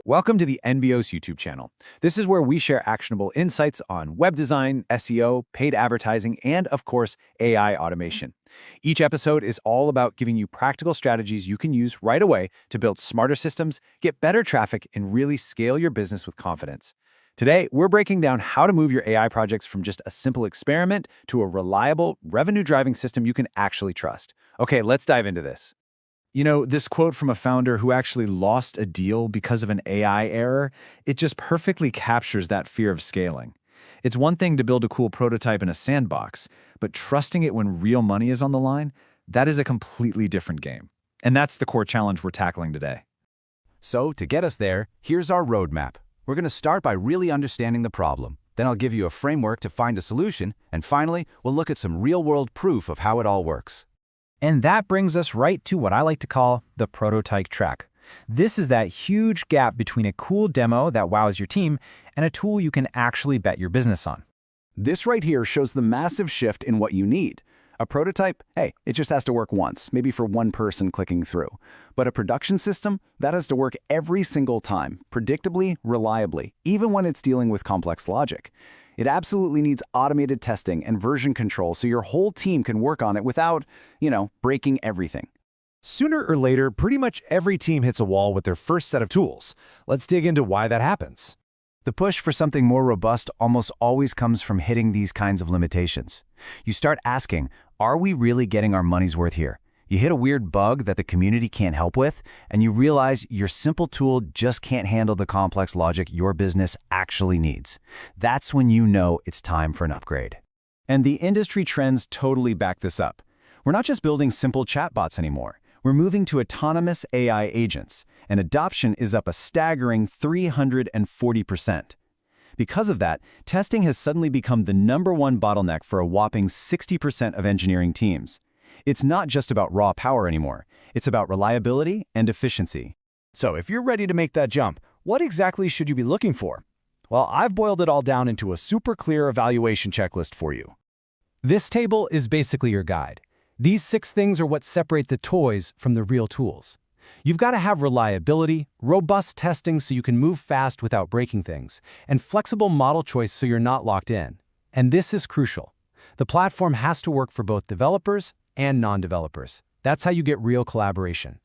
Welcome to the NVO's YouTube channel. This is where we share actionable insights on web design, SEO, paid advertising, and of course, AI automation. Each episode is all about giving you practical strategies you can use right away to build smarter systems, get better traffic, and really scale your business with confidence. Today, we're breaking down how to move your AI projects from just a simple experiment to a reliable, revenue-driving system you can actually trust. Okay, let's dive into this. You know, this quote from a founder who actually lost a deal because of an AI error, it just perfectly captures that fear of scaling. It's one thing to build a cool prototype in a sandbox, but trusting it when real money is on the line, that is a completely different game. And that's the core challenge we're tackling today. So, to get us there, here's our roadmap. We're going to start by really understanding the problem. Then I'll give you a framework to find a solution, and finally, we'll look at some real-world proof of how it all works. And that brings us right to what I like to call the prototype track. This is that huge gap between a cool demo that wows your team and a tool you can actually bet your business on. This right here shows the massive shift in what you need. A prototype, hey, it just has to work once, maybe for one person clicking through. But a production system, that has to work every single time, predictably, reliably, even when it's dealing with complex logic. It absolutely needs automated testing and version control so your whole team can work on it without, breaking everything. Sooner or later, pretty much every team hits a wall with their first set of tools. Let's dig into why that happens. The push for something more robust almost always comes from hitting these kinds of limitations. You start asking, are we really getting our money's worth here? You hit a weird bug that the community can't help with, and you realize your simple tool just can't handle the complex logic your business actually needs. That's when you know it's time for an upgrade. And the industry trends totally back this up. We're not just building simple chatbots anymore. We're moving to autonomous AI agents, and adoption is up a staggering 340%. Because of that, testing has suddenly become the #1 bottleneck for a whopping 60% of engineering teams. It's not just about raw power anymore. It's about reliability and efficiency. So if you're ready to make that jump, what exactly should you be looking for? Well, I've boiled it all down into a super clear evaluation checklist for you. This table is basically your guide. These 6 things are what separate the toys from the real tools. You've got to have reliability, robust testing so you can move fast without breaking things, and flexible model choice so you're not locked in. And this is crucial. The platform has to work for both developers and non-developers. That's how you get real collaboration.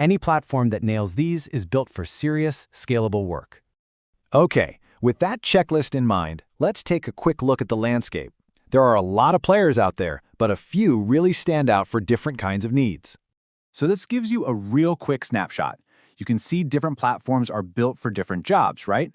Any platform that nails these is built for serious, scalable work. Okay, with that checklist in mind, let's take a quick look at the landscape. There are a lot of players out there, but a few really stand out for different kinds of needs. So this gives you a real quick snapshot. You can see different platforms are built for different jobs, right?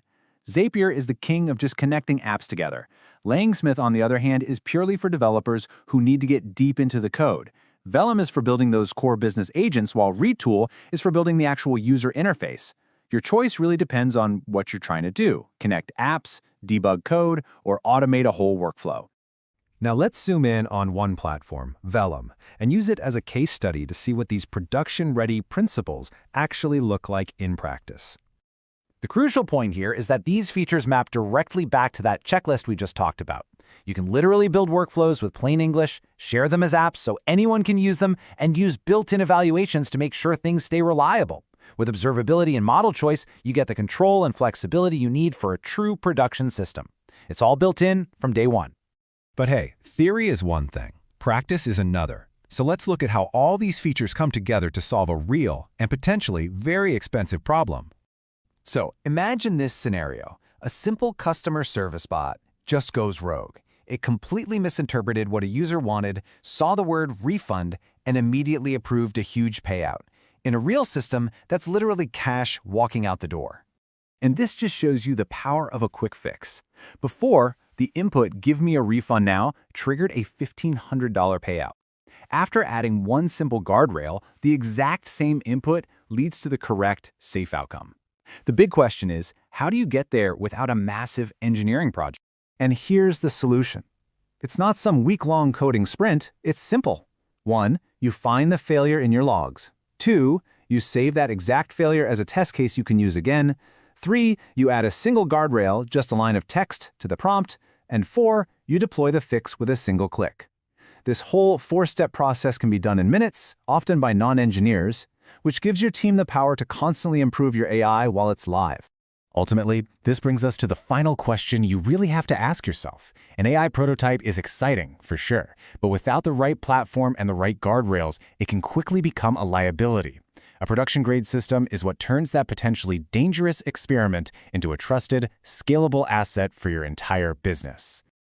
Zapier is the king of just connecting apps together. Langsmith, on the other hand, is purely for developers who need to get deep into the code. Vellum is for building those core business agents, while Retool is for building the actual user interface. Your choice really depends on what you're trying to do: connect apps, debug code, or automate a whole workflow. Now let's zoom in on one platform, Vellum, and use it as a case study to see what these production-ready principles actually look like in practice. The crucial point here is that these features map directly back to that checklist we just talked about. You can literally build workflows with plain English, share them as apps so anyone can use them, and use built-in evaluations to make sure things stay reliable. With observability and model choice, you get the control and flexibility you need for a true production system. It's all built in from day one. But hey, theory is one thing, practice is another. So let's look at how all these features come together to solve a real and potentially very expensive problem. So imagine this scenario. A simple customer service bot just goes rogue. It completely misinterpreted what a user wanted, saw the word refund, and immediately approved a huge payout. In a real system, that's literally cash walking out the door. And this just shows you the power of a quick fix. Before, the input "give me a refund now" triggered a $1,500 payout. After adding one simple guardrail, the exact same input leads to the correct, safe outcome. The big question is, how do you get there without a massive engineering project? And here's the solution. It's not some week-long coding sprint, it's simple. 1, you find the failure in your logs. 2, you save that exact failure as a test case you can use again. 3, you add a single guardrail, just a line of text, to the prompt. And 4, you deploy the fix with a single click. This whole 4-step process can be done in minutes, often by non-engineers, which gives your team the power to constantly improve your AI while it's live. Ultimately, this brings us to the final question you really have to ask yourself. An AI prototype is exciting, for sure, but without the right platform and the right guardrails, it can quickly become a liability. A production-grade system is what turns that potentially dangerous experiment into a trusted, scalable asset for your entire business.